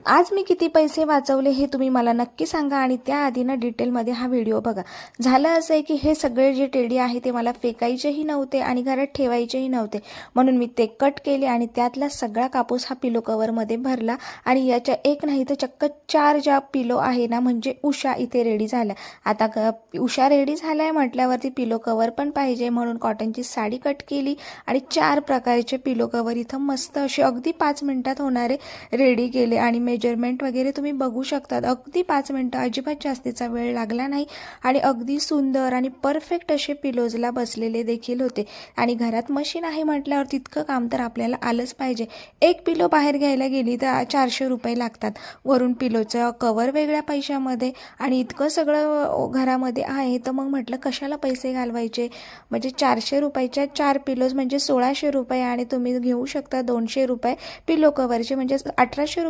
आज मी किती पैसे वाचवले हे तुम्ही मला नक्की सांगा आणि त्याआधी ना डिटेलमध्ये हा व्हिडिओ बघा। झालं असं आहे की हे सगळे जे टेडी आहे ते मला फेकायचेही नव्हते आणि घरात ठेवायचेही नव्हते, म्हणून मी ते कट केले आणि त्यातला सगळा कापूस हा पिलो कवरमध्ये भरला आणि याच्या एक नाही तर चक्क 4 ज्या पिलो आहे ना म्हणजे उषा इथे रेडी झाल्या। आता उषा रेडी झालाय म्हटल्यावरती पिलो कवर पण पाहिजे, म्हणून कॉटनची साडी कट केली आणि 4 प्रकारचे पिलो कवर इथं मस्त असे अगदी 5 मिनिटात होणारे रेडी केले आणि मेजरमेंट वगैरे तुम्ही बघू शकतात। अगदी 5 मिनिटं, अजिबात जास्तीचा वेळ लागला नाही आणि अगदी सुंदर आणि परफेक्ट असे पिलोजला बसलेले देखील होते। आणि घरात मशीन आहे म्हटल्यावर तितकं काम तर आपल्याला आलंच पाहिजे। एक पिलो बाहेर घ्यायला गेली तर 400 रुपये लागतात, वरून पिलोचं कवर वेगळ्या पैशामध्ये आणि इतकं सगळं घरामध्ये आहे, तर मग म्हटलं कशाला पैसे घालवायचे। म्हणजे 400 रुपयाच्या 4 पिलोज म्हणजे 1600 रुपये आणि तुम्ही घेऊ शकता 200 रुपये पिलो कवरचे, म्हणजे 1800